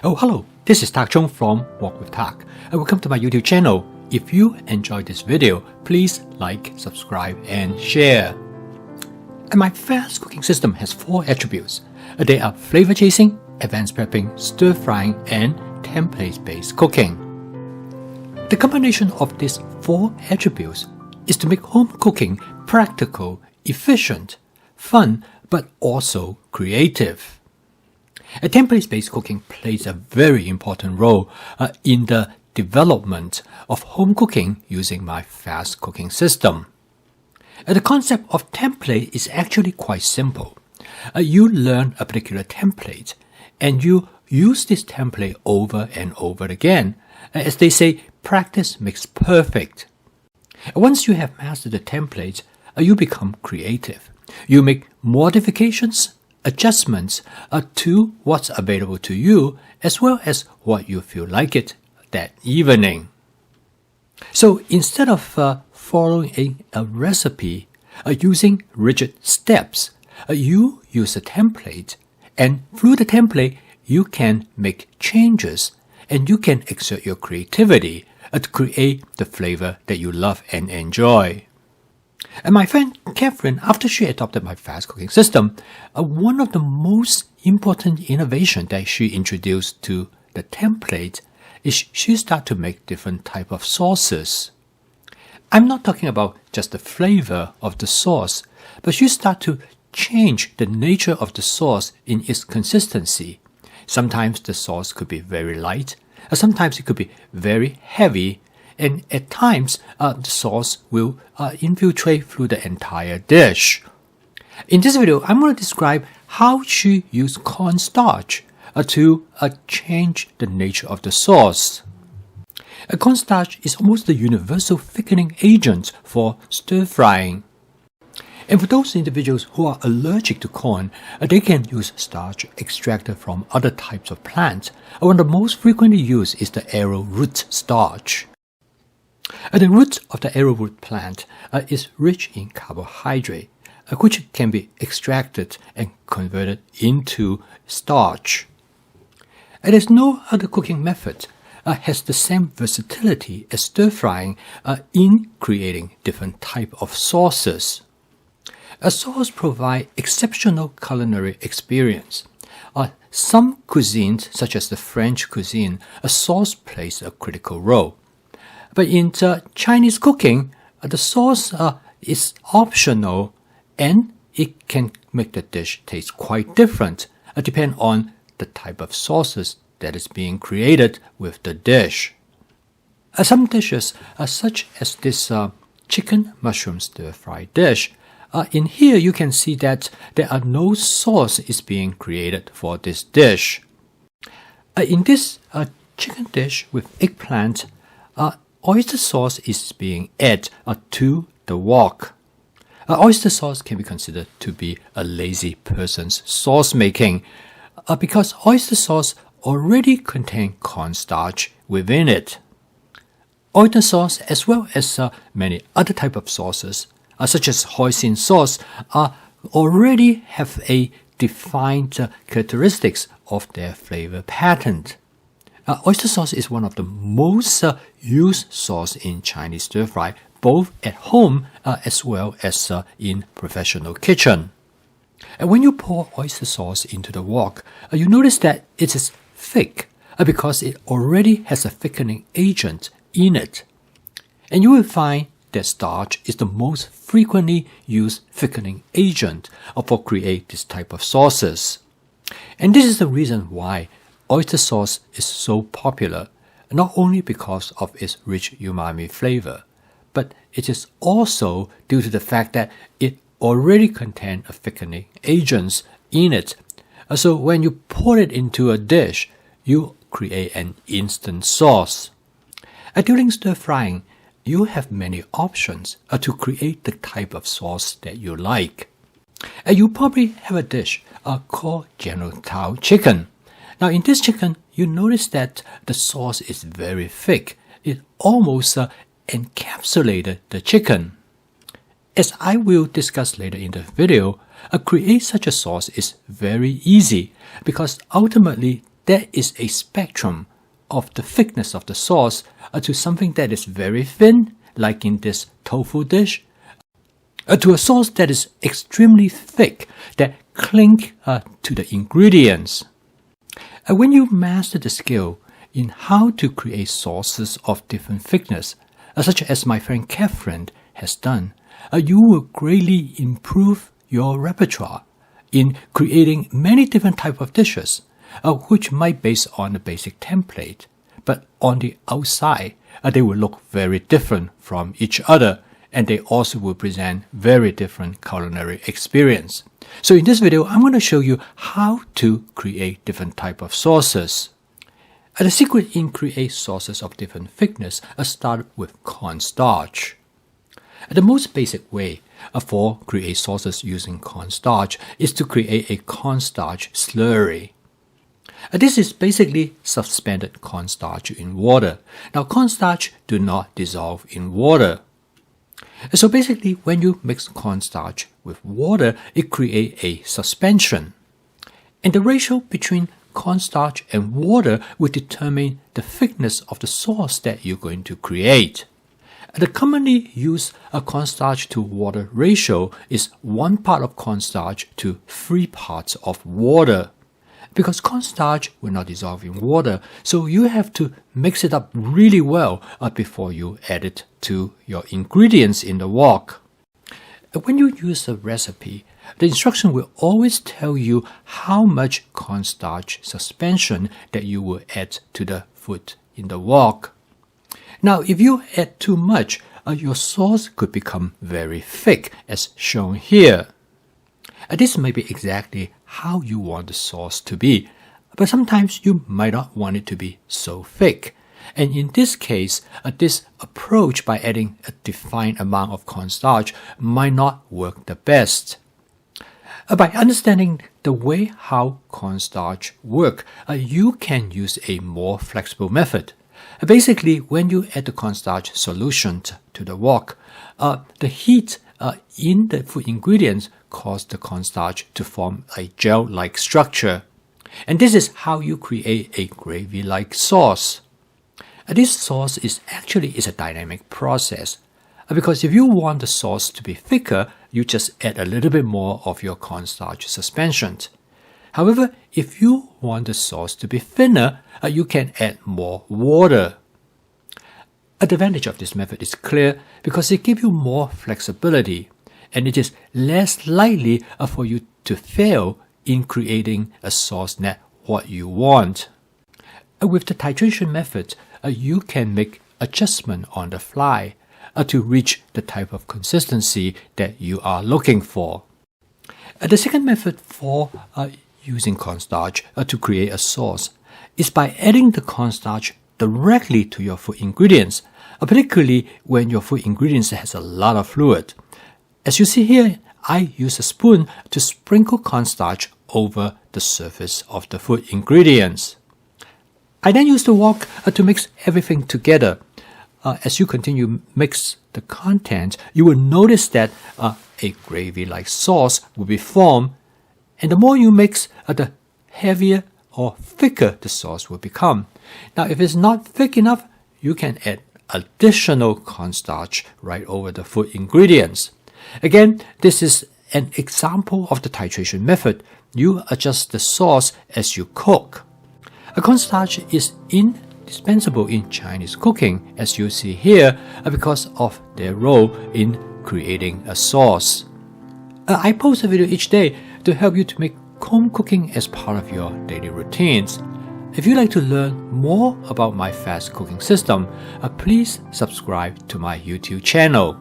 Oh, hello, this is Tak Chung from Walk with Tak, and welcome to my YouTube channel. If you enjoyed this video, please like, subscribe, and share. And my fast cooking system has 4 attributes. They are flavor chasing, advanced prepping, stir frying, and template-based cooking. The combination of these 4 attributes is to make home cooking practical, efficient, fun, but also creative. A template-based cooking plays a very important role in the development of home cooking using my fast cooking system. The concept of template is actually quite simple. You learn a particular template and you use this template over and over again. As they say, practice makes perfect. Once you have mastered the template, you become creative. You make modifications, adjustments to what's available to you as well as what you feel like it that evening. So instead of following a recipe using rigid steps, you use a template, and through the template you can make changes and you can exert your creativity to create the flavor that you love and enjoy. And my friend Catherine, after she adopted my fast cooking system, one of the most important innovations that she introduced to the template is she started to make different type of sauces. I'm not talking about just the flavor of the sauce, but she started to change the nature of the sauce in its consistency. Sometimes the sauce could be very light, sometimes it could be very heavy, and at times the sauce will infiltrate through the entire dish. In this video, I'm going to describe how she used cornstarch to change the nature of the sauce. Cornstarch is almost the universal thickening agent for stir frying. And for those individuals who are allergic to corn, they can use starch extracted from other types of plants. One of the most frequently used is the arrowroot starch. The root of the arrowroot plant is rich in carbohydrate, which can be extracted and converted into starch. There's no other cooking method has the same versatility as stir-frying in creating different types of sauces. A sauce provides exceptional culinary experience. Some cuisines, such as the French cuisine, a sauce plays a critical role. But in Chinese cooking, the sauce is optional and it can make the dish taste quite different, depending on the type of sauces that is being created with the dish. Some dishes, such as this chicken mushroom stir-fry dish, in here you can see that there are no sauce is being created for this dish. In this chicken dish with eggplant, oyster sauce is being added to the wok. Oyster sauce can be considered to be a lazy person's sauce making because oyster sauce already contains cornstarch within it. Oyster sauce, as well as many other types of sauces, such as hoisin sauce, already have a defined characteristics of their flavor pattern. Oyster sauce is one of the most used sauce in Chinese stir-fry, both at home as well as in professional kitchen. And when you pour oyster sauce into the wok, you notice that it is thick because it already has a thickening agent in it. And you will find that starch is the most frequently used thickening agent for create this type of sauces. And this is the reason why oyster sauce is so popular, not only because of its rich umami flavor, but it is also due to the fact that it already contains a thickening agents in it. So when you pour it into a dish, you create an instant sauce. During stir frying, you have many options to create the type of sauce that you like. You probably have a dish called General Tao chicken. Now in this chicken, you notice that the sauce is very thick. It almost encapsulated the chicken. As I will discuss later in the video, create such a sauce is very easy because ultimately there is a spectrum of the thickness of the sauce to something that is very thin, like in this tofu dish, to a sauce that is extremely thick, that cling to the ingredients. When you master the skill in how to create sauces of different thickness, such as my friend Catherine has done, you will greatly improve your repertoire in creating many different types of dishes, which might base on a basic template, but on the outside, they will look very different from each other, and they also will present very different culinary experience. So in this video, I'm going to show you how to create different type of sauces. The secret in create sauces of different thickness start with cornstarch. The most basic way for create sauces using cornstarch is to create a cornstarch slurry. This is basically suspended cornstarch in water. Now, cornstarch do not dissolve in water. So basically, when you mix cornstarch with water, it creates a suspension. And the ratio between cornstarch and water will determine the thickness of the sauce that you're going to create. The commonly used cornstarch to water ratio is 1 part of cornstarch to 3 parts of water. Because cornstarch will not dissolve in water, so you have to mix it up really well before you add it to your ingredients in the wok. When you use a recipe, the instruction will always tell you how much cornstarch suspension that you will add to the food in the wok. Now, if you add too much, your sauce could become very thick, as shown here. This may be exactly how you want the sauce to be, but sometimes you might not want it to be so thick. And in this case, this approach by adding a defined amount of cornstarch might not work the best. By understanding the way how cornstarch work, you can use a more flexible method. Basically, when you add the cornstarch solution to the wok, the heat in the food ingredients cause the cornstarch to form a gel-like structure. And this is how you create a gravy-like sauce. This sauce is a dynamic process, because if you want the sauce to be thicker, you just add a little bit more of your cornstarch suspension. However, if you want the sauce to be thinner, you can add more water. The advantage of this method is clear because it gives you more flexibility, and it is less likely for you to fail in creating a sauce that what you want. With the titration method, you can make adjustment on the fly to reach the type of consistency that you are looking for. The second method for using cornstarch to create a sauce is by adding the cornstarch directly to your food ingredients, particularly when your food ingredients has a lot of fluid. As you see here, I use a spoon to sprinkle cornstarch over the surface of the food ingredients. I then use the wok to mix everything together. As you continue mix the content, you will notice that a gravy-like sauce will be formed, and the more you mix, the heavier or thicker the sauce will become. Now, if it's not thick enough, you can add additional cornstarch right over the food ingredients. Again, this is an example of the titration method. You adjust the sauce as you cook. A cornstarch is indispensable in Chinese cooking, as you see here, because of their role in creating a sauce. I post a video each day to help you to make home cooking as part of your daily routines. If you'd like to learn more about my fast cooking system, please subscribe to my YouTube channel.